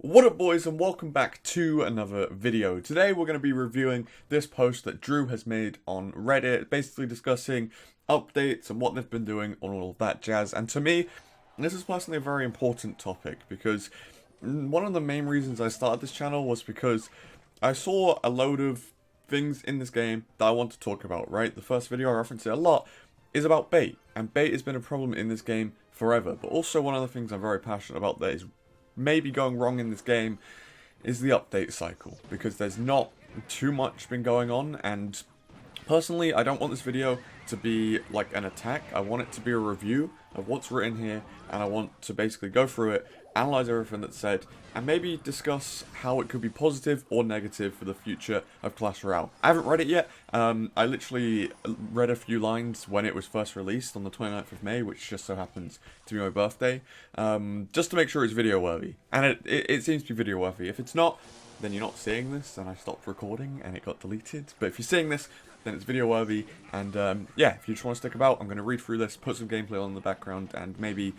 What up, boys, and welcome back to another video. Today we're going to be reviewing this post that Drew has made on Reddit, basically discussing updates and what they've been doing on all of that jazz. And to me, this is personally a very important topic because one of the main reasons I started this channel was because I saw a load of things in this game that I want to talk about, right? The first video, I reference it a lot, is about bait. And bait has been a problem in this game forever. But also one of the things I'm very passionate about that is maybe going wrong in this game is the update cycle, because there's not too much been going on, and personally I don't want this video to be like an attack. I want it to be a review of what's written here, and I want to basically go through it, analyze everything that's said, and maybe discuss how it could be positive or negative for the future of Clash Royale. I haven't read it yet. I literally read a few lines when it was first released on the 29th of May, which just so happens to be my birthday, just to make sure it's video worthy. And it seems to be video worthy. If it's not, then you're not seeing this, and I stopped recording and it got deleted. But if you're seeing this, then it's video worthy. And yeah, if you just want to stick about, I'm going to read through this, put some gameplay on in the background, and maybe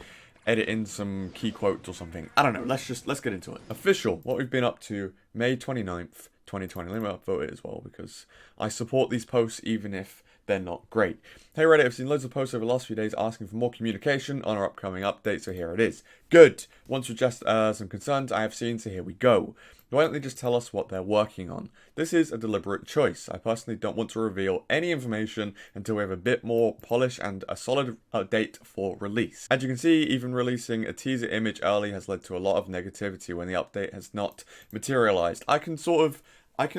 edit in some key quotes or something. I don't know, let's get into it. Official, what we've been up to, May 29th, 2020. Let me upvote it as well, because I support these posts even if they're not great. Hey Reddit, I've seen loads of posts over the last few days asking for more communication on our upcoming update, so here it is. Good! Want to address some concerns I have seen, so here we go. Why don't they just tell us what they're working on? This is a deliberate choice. I personally don't want to reveal any information until we have a bit more polish and a solid date for release. As you can see, even releasing a teaser image early has led to a lot of negativity when the update has not materialized. I can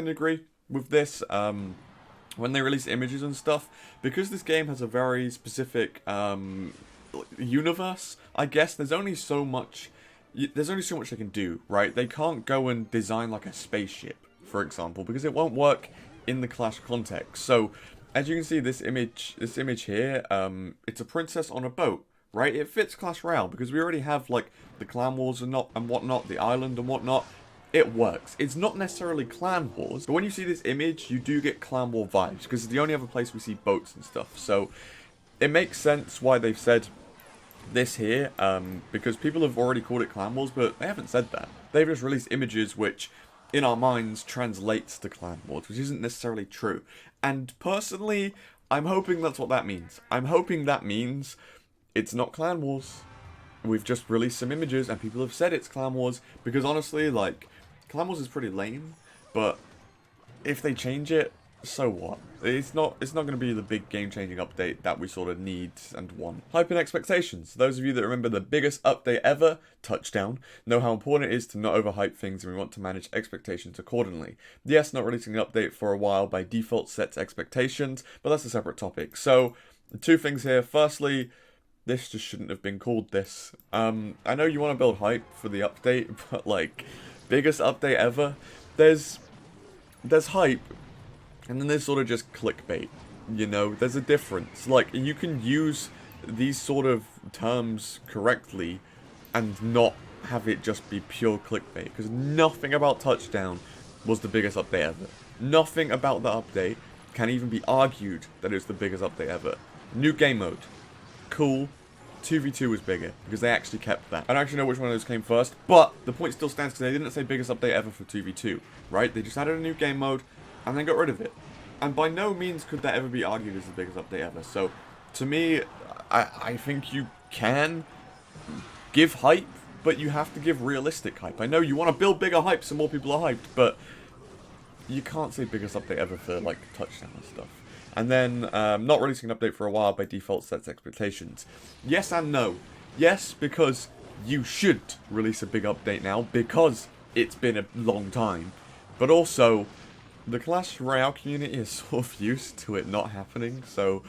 agree with this. When they release images and stuff, because this game has a very specific universe, I guess there's only so much they can do, right? They can't go and design like a spaceship, for example, because it won't work in the Clash context. So, as you can see, this image here, it's a princess on a boat, right? It fits Clash Royale because we already have like the clan wars and whatnot, the island and whatnot. It works. It's not necessarily clan wars, but when you see this image, you do get clan war vibes because it's the only other place we see boats and stuff. So it makes sense why they've said this here, because people have already called it clan wars, but they haven't said that. They've just released images which, in our minds, translates to clan wars, which isn't necessarily true. And personally, I'm hoping that's what that means. I'm hoping that means it's not clan wars. We've just released some images and people have said it's clan wars, because honestly, like, clan wars is pretty lame, but if they change it, so what? It's not going to be the big game-changing update that we sort of need and want. Hype and expectations. Those of you that remember the biggest update ever, Touchdown, know how important it is to not overhype things, and we want to manage expectations accordingly. Yes, not releasing an update for a while by default sets expectations, but that's a separate topic. So, two things here. Firstly, this just shouldn't have been called this. I know you want to build hype for the update, but like, biggest update ever? There's hype, and then there's sort of just clickbait, you know? There's a difference. Like, you can use these sort of terms correctly and not have it just be pure clickbait, because nothing about Touchdown was the biggest update ever. Nothing about the update can even be argued that it's the biggest update ever. New game mode. Cool. 2v2 was bigger, because they actually kept that. I don't actually know which one of those came first, but the point still stands because they didn't say biggest update ever for 2v2, right? They just added a new game mode, and then got rid of it. And by no means could that ever be argued as the biggest update ever. So, to me, I think you can give hype, but you have to give realistic hype. I know you want to build bigger hype so more people are hyped, but you can't say biggest update ever for, like, Touchdown and stuff. And then, not releasing an update for a while by default sets expectations. Yes and no. Yes, because you should release a big update now, because it's been a long time. But also, the Clash Royale community is sort of used to it not happening, so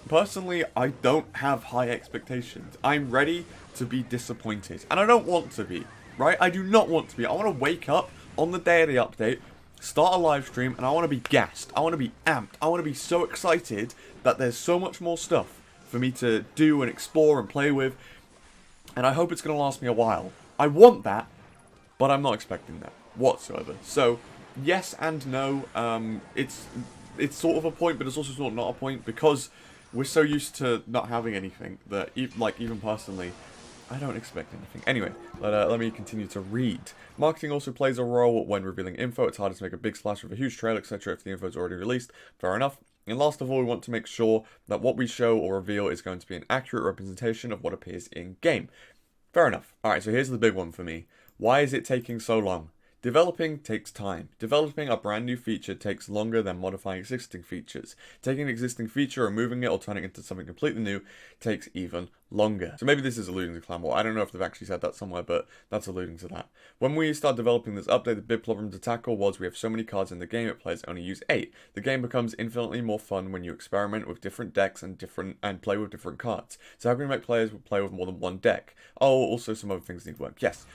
personally, I don't have high expectations. I'm ready to be disappointed, and I don't want to be, right? I do not want to be. I want to wake up on the day of the update, start a live stream, and I want to be gassed. I want to be amped. I want to be so excited that there's so much more stuff for me to do and explore and play with, and I hope it's going to last me a while. I want that, but I'm not expecting that whatsoever. So, yes and no. It's sort of a point, but it's also sort of not a point, because we're so used to not having anything that, like, even personally, I don't expect anything. Anyway, let me continue to read. Marketing also plays a role when revealing info. It's harder to make a big splash with a huge trail, etc. if the info is already released. Fair enough. And last of all, we want to make sure that what we show or reveal is going to be an accurate representation of what appears in-game. Fair enough. Alright, so here's the big one for me. Why is it taking so long? Developing takes time. Developing a brand new feature takes longer than modifying existing features. Taking an existing feature, removing it, or turning it into something completely new takes even longer. So maybe this is alluding to Clan War. I don't know if they've actually said that somewhere, but that's alluding to that. When we start developing this update, the big problem to tackle was we have so many cards in the game, that players only use 8. The game becomes infinitely more fun when you experiment with different decks and play with different cards. So how can we make players play with more than one deck? Oh, also some other things need work. Yes.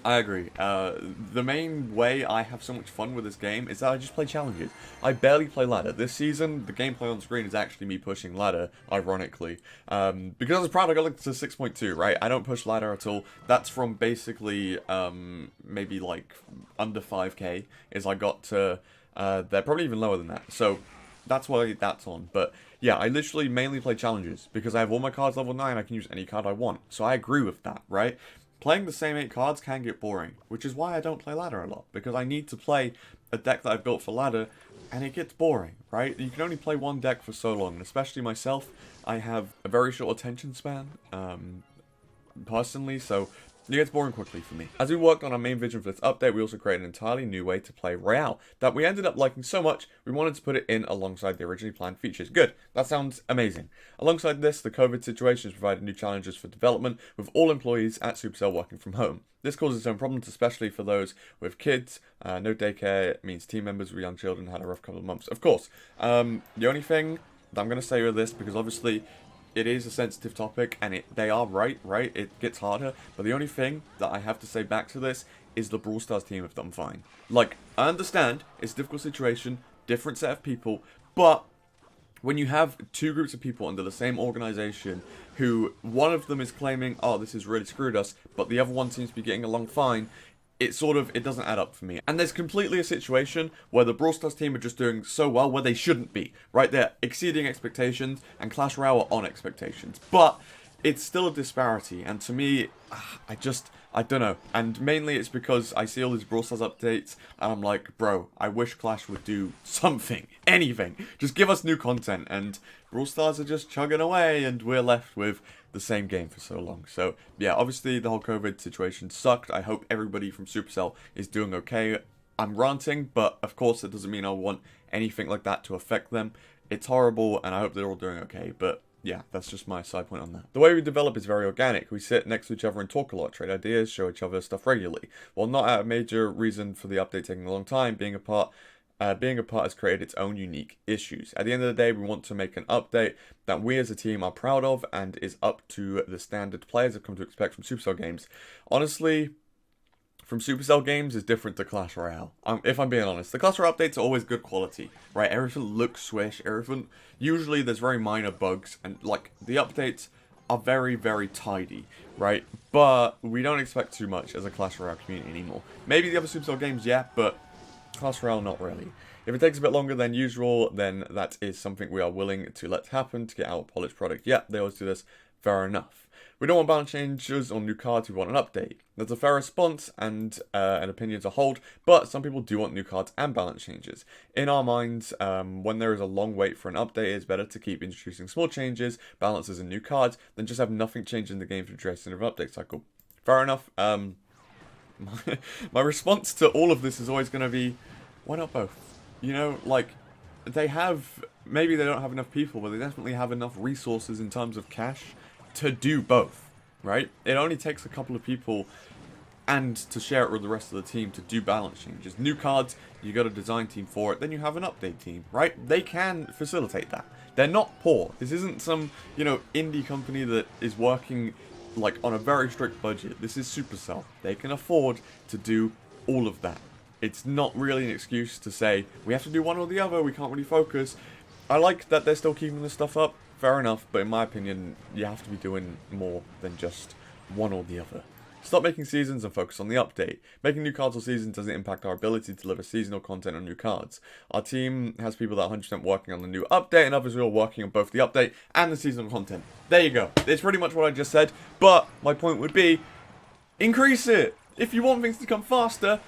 I agree. The main way I have so much fun with this game is that I just play challenges. I barely play ladder. This season, the gameplay on screen is actually me pushing ladder, ironically. Because I was proud I got like to 6.2, right? I don't push ladder at all. That's from basically, maybe like under 5k, is I got to, they're probably even lower than that. So, that's why that's on. But, yeah, I literally mainly play challenges. Because I have all my cards level 9, I can use any card I want. So I agree with that, right? Playing the same 8 cards can get boring, which is why I don't play ladder a lot, because I need to play a deck that I've built for ladder, and it gets boring, right? You can only play one deck for so long, and especially myself, I have a very short attention span, personally, so it gets boring quickly for me. As we worked on our main vision for this update, we also created an entirely new way to play Royale that we ended up liking so much, we wanted to put it in alongside the originally planned features. Good, that sounds amazing. Alongside this, the COVID situation has provided new challenges for development, with all employees at Supercell working from home. This causes its own problems, especially for those with kids. No daycare means team members with young children had a rough couple of months. Of course, the only thing that I'm going to say with this, because obviously it is a sensitive topic, and they are right? It gets harder, but the only thing that I have to say back to this is the Brawl Stars team have done fine. Like, I understand, it's a difficult situation, different set of people, but when you have 2 groups of people under the same organization who one of them is claiming, oh, this has really screwed us, but the other one seems to be getting along fine, it doesn't add up for me. And there's completely a situation where the Brawl Stars team are just doing so well where they shouldn't be, right? They're exceeding expectations, and Clash Royale are on expectations. But it's still a disparity, and to me, I don't know. And mainly it's because I see all these Brawl Stars updates, and I'm like, bro, I wish Clash would do something, anything. Just give us new content, and Brawl Stars are just chugging away, and we're left with the same game for so long. So, yeah, obviously the whole COVID situation sucked. I hope everybody from Supercell is doing okay. I'm ranting, but of course it doesn't mean I want anything like that to affect them. It's horrible, and I hope they're all doing okay, but yeah, that's just my side point on that. The way we develop is very organic. We sit next to each other and talk a lot, trade ideas, show each other stuff regularly. While not a major reason for the update taking a long time, being a part has created its own unique issues. At the end of the day, we want to make an update that we as a team are proud of and is up to the standard players have come to expect from Supercell games. Honestly, from Supercell games is different to Clash Royale. If I'm being honest, the Clash Royale updates are always good quality, right? Everything looks swish, everything. Usually there's very minor bugs, and like the updates are very, very tidy, right? But we don't expect too much as a Clash Royale community anymore. Maybe the other Supercell games, yeah, but Clash Royale, not really. If it takes a bit longer than usual, then that is something we are willing to let happen to get out a polished product. Yeah, they always do this. Fair enough. We don't want balance changes or new cards, we want an update. That's a fair response and an opinion to hold, but some people do want new cards and balance changes. In our minds, when there is a long wait for an update, it's better to keep introducing small changes, balances and new cards, than just have nothing change in the game to address in an update cycle. Fair enough. My response to all of this is always going to be, why not both? You know, like, maybe they don't have enough people, but they definitely have enough resources in terms of cash to do both, right? It only takes a couple of people and to share it with the rest of the team to do balance changes. New cards, you got a design team for it, then you have an update team, right? They can facilitate that. They're not poor. This isn't some, indie company that is working like on a very strict budget. This is Supercell. They can afford to do all of that. It's not really an excuse to say, we have to do one or the other, we can't really focus. I like that they're still keeping this stuff up, fair enough, but in my opinion, you have to be doing more than just one or the other. Stop making seasons and focus on the update. Making new cards or seasons doesn't impact our ability to deliver seasonal content on new cards. Our team has people that are 100% working on the new update, and others who are working on both the update and the seasonal content. There you go. It's pretty much what I just said, but my point would be, increase it. If you want things to come faster,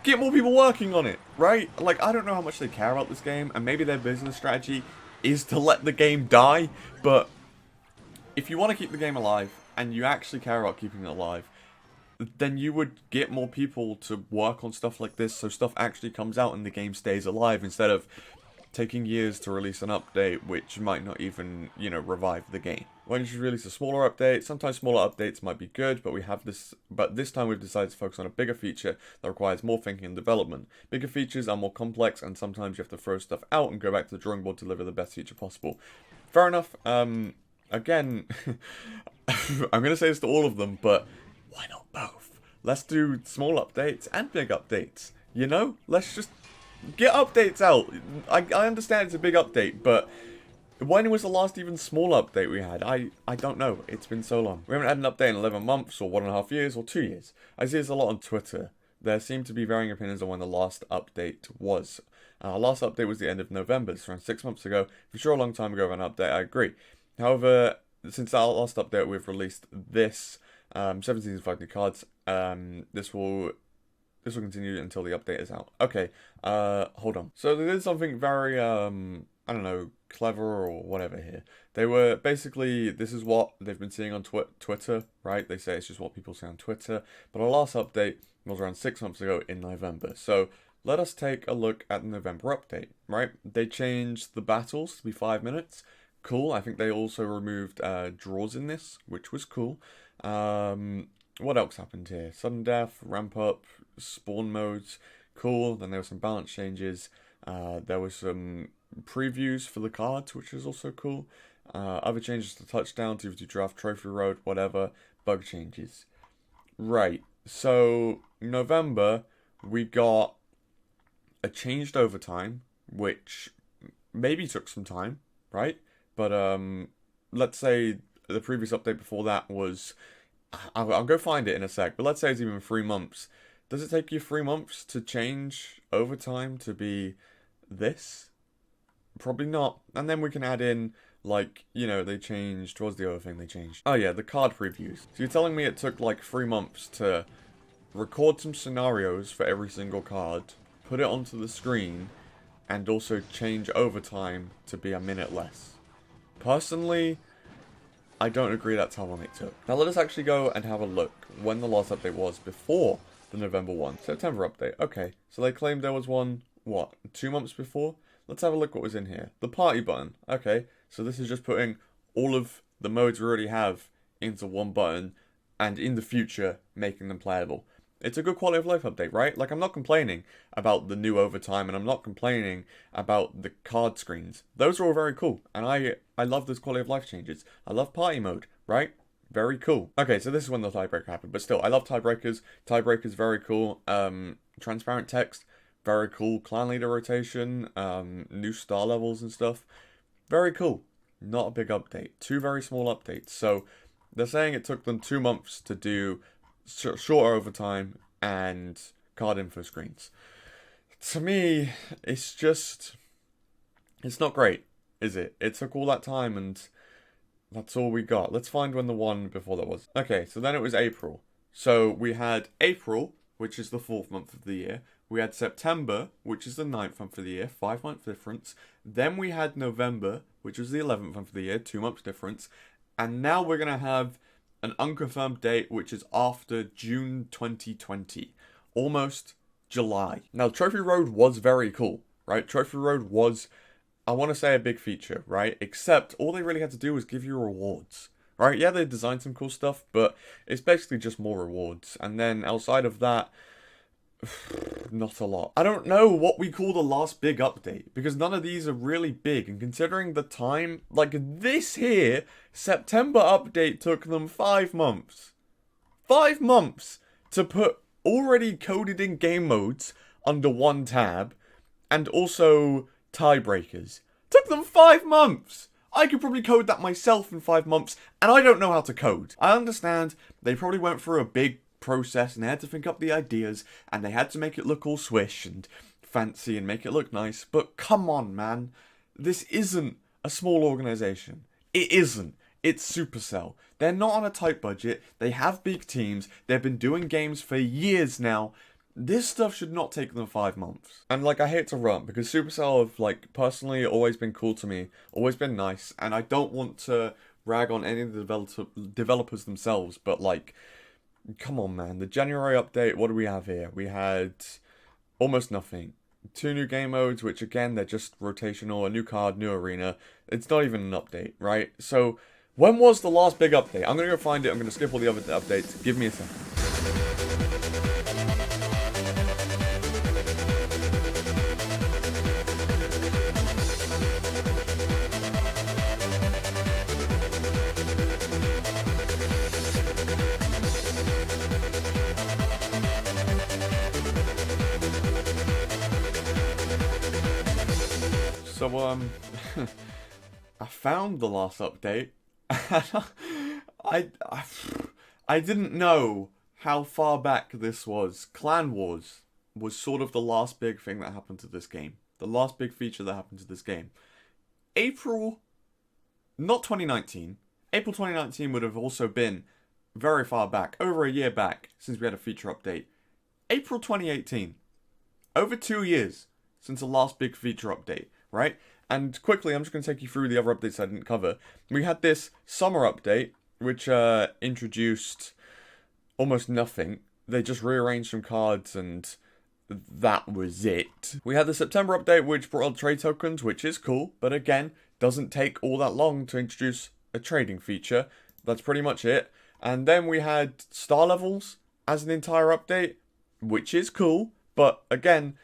get more people working on it, right? Like, I don't know how much they care about this game, and maybe their business strategy is to let the game die, but if you want to keep the game alive, and you actually care about keeping it alive, then you would get more people to work on stuff like this, so stuff actually comes out and the game stays alive, instead of taking years to release an update, which might not even, you know, revive the game. When you should release a smaller update, sometimes smaller updates might be good, but this time we've decided to focus on a bigger feature that requires more thinking and development. Bigger features are more complex, and sometimes you have to throw stuff out and go back to the drawing board to deliver the best feature possible. Fair enough. Again, I'm going to say this to all of them, but why not both? Let's do small updates and big updates, you know? Let's just get updates out. I understand it's a big update, but when was the last even small update we had? I don't know. It's been so long. We haven't had an update in 11 months, or 1.5 years, or 2 years. I see this a lot on Twitter. There seem to be varying opinions on when the last update was. Our last update was the end of November, so around 6 months ago. For sure, a long time ago of an update, I agree. However, since our last update, we've released this 17 5 new cards. This will continue until the update is out. Okay, hold on. So they did something very, I don't know, clever or whatever here. They were basically, this is what they've been seeing on Twitter, right? They say it's just what people say on Twitter. But our last update was around 6 months ago in November. So let us take a look at the November update, right? They changed the battles to be 5 minutes. Cool. I think they also removed draws in this, which was cool. What else happened here? Sudden death, ramp up, spawn modes. Cool. Then there were some balance changes. There was some previews for the cards, which is also cool. Other changes to touchdowns, if you draft trophy road, whatever. Bug changes. Right. So November, we got a changed overtime, which maybe took some time, right? But let's say the previous update before that was, I'll go find it in a sec, but let's say it's even 3 months. Does it take you 3 months to change overtime to be this? Probably not. And then we can add in, like, you know, they changed, what was the other thing they changed? Oh yeah, the card previews. So you're telling me it took like 3 months to record some scenarios for every single card, put it onto the screen, and also change overtime to be a minute less. Personally, I don't agree that's how long it took. Now let us actually go and have a look when the last update was before the November one. September update. Okay, so they claimed there was one, what, 2 months before? Let's have a look what was in here. The party button. Okay, so this is just putting all of the modes we already have into one button, and in the future, making them playable. It's a good quality of life update, right? Like, I'm not complaining about the new overtime, and I'm not complaining about the card screens. Those are all very cool, and I love those quality of life changes. I love party mode, right? Very cool. Okay, so this is when the tiebreaker happened, but still, I love tiebreakers. Tiebreakers, very cool. Transparent text, very cool. Clan leader rotation, new star levels and stuff. Very cool. Not a big update. 2 very small updates. So, they're saying it took them 2 months to do shorter overtime and card info screens. To me, it's not great, is it? It took all that time and that's all we got. Let's find when the one before that was. Okay, so then it was April. So we had April, which is the 4th month of the year. We had September, which is the 9th month of the year, 5-month difference. Then we had November, which was the 11th month of the year, 2 months difference. And now we're going to have an unconfirmed date, which is after June 2020. Almost July. Now, Trophy Road was very cool, right? Trophy Road was, I want to say, a big feature, right? Except all they really had to do was give you rewards, right? Yeah, they designed some cool stuff, but it's basically just more rewards. And then outside of that, not a lot. I don't know what we call the last big update, because none of these are really big, and considering the time, like this here, September update took them 5 months. 5 months to put already coded in game modes under one tab, and also tiebreakers. Took them 5 months! I could probably code that myself in 5 months, and I don't know how to code. I understand they probably went through a big process and they had to think up the ideas, and they had to make it look all swish and fancy and make it look nice, but come on, man. This isn't a small organization. It isn't. It's Supercell. They're not on a tight budget. They have big teams. They've been doing games for years now. This stuff should not take them 5 months. And, like, I hate to rant, because Supercell have, like, personally always been cool to me, always been nice, and I don't want to rag on any of the developers themselves, but, like, come on, man. The January update, what do we have here? We had almost nothing. 2 new game modes, which, again, they're just rotational, a new card, new arena. It's not even an update, right? So, when was the last big update? I'm going to go find it. I'm going to skip all the other updates. Give me a second. So, I found the last update. I didn't know how far back this was. Clan Wars was sort of the last big thing that happened to this game. The last big feature that happened to this game. April, not 2019. April 2019 would have also been very far back, over a year back, since we had a feature update. April 2018. Over 2 years since the last big feature update, right? And quickly, I'm just going to take you through the other updates I didn't cover. We had this summer update, which introduced almost nothing. They just rearranged some cards and that was it. We had the September update, which brought on trade tokens, which is cool, but again, doesn't take all that long to introduce a trading feature. That's pretty much it. And then we had star levels as an entire update, which is cool, but again,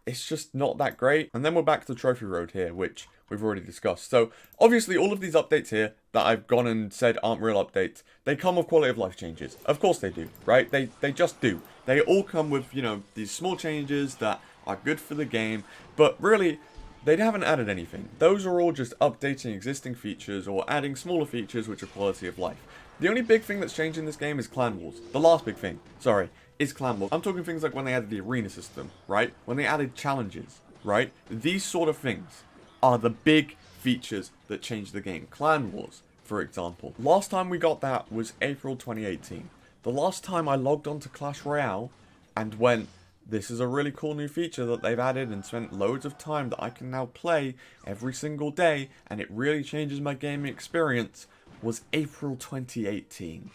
it's just not that great. And then we're back to Trophy Road here, which we've already discussed. So, obviously, all of these updates here that I've gone and said aren't real updates, they come with quality of life changes. Of course they do, right? They just do. They all come with, you know, these small changes that are good for the game, but really, they haven't added anything. Those are all just updating existing features or adding smaller features which are quality of life. The only big thing that's changed in this game is Clan Wars. The last big thing, sorry, is Clan Wars. I'm talking things like when they added the arena system, right? When they added challenges, right? These sort of things are the big features that change the game. Clan Wars, for example. Last time we got that was April 2018. The last time I logged onto Clash Royale and went, this is a really cool new feature that they've added, and spent loads of time that I can now play every single day, and it really changes my gaming experience, was April 2018.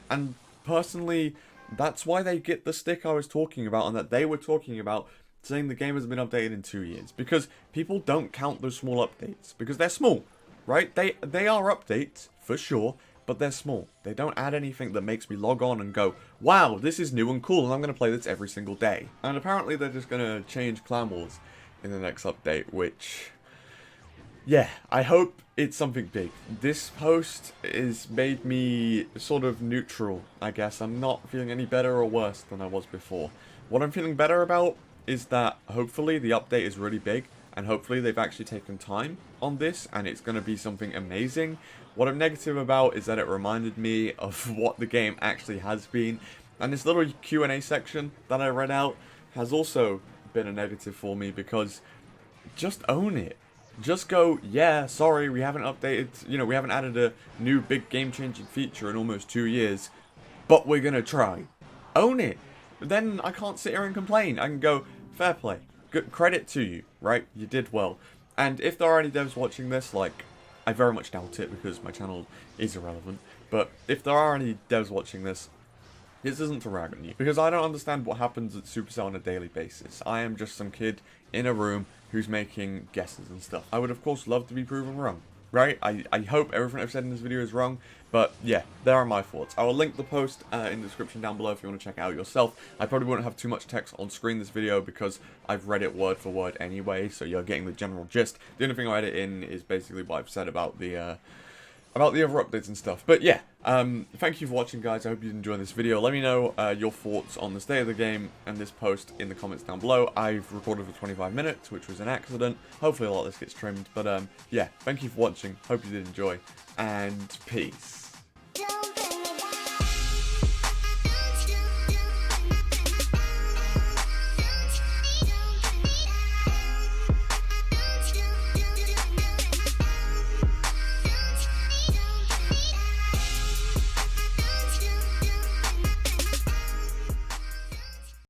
And personally, that's why they get the stick I was talking about, and that they were talking about, saying the game has been updated in 2 years. Because people don't count those small updates, because they're small, right? They are updates, for sure, but they're small. They don't add anything that makes me log on and go, wow, this is new and cool, and I'm going to play this every single day. And apparently they're just going to change Clan Wars in the next update, which, yeah, I hope it's something big. This post has made me sort of neutral, I guess. I'm not feeling any better or worse than I was before. What I'm feeling better about is that hopefully the update is really big, and hopefully they've actually taken time on this, and it's going to be something amazing. What I'm negative about is that it reminded me of what the game actually has been, and this little Q&A section that I read out has also been a negative for me, because just own it. Just go, yeah, sorry, we haven't updated, we haven't added a new big game-changing feature in almost 2 years, but we're going to try. Own it. Then I can't sit here and complain. I can go, fair play. Good credit to you, right? You did well. And if there are any devs watching this, like, I very much doubt it because my channel is irrelevant, but if there are any devs watching this isn't to rag on you, because I don't understand what happens at Supercell on a daily basis. I am just some kid in a room who's making guesses and stuff. I would of course love to be proven wrong, right? I hope everything I've said in this video is wrong, but yeah, there are my thoughts. I will link the post in the description down below if you want to check it out yourself. I probably won't have too much text on screen this video because I've read it word for word anyway, so you're getting the general gist. The only thing I edit in is basically what I've said about the about the other updates and stuff. But yeah, thank you for watching, guys. I hope you enjoyed this video. Let me know your thoughts on the state of the game and this post in the comments down below. I've recorded for 25 minutes, which was an accident. Hopefully a lot of this gets trimmed. But yeah, thank you for watching. Hope you did enjoy, and peace.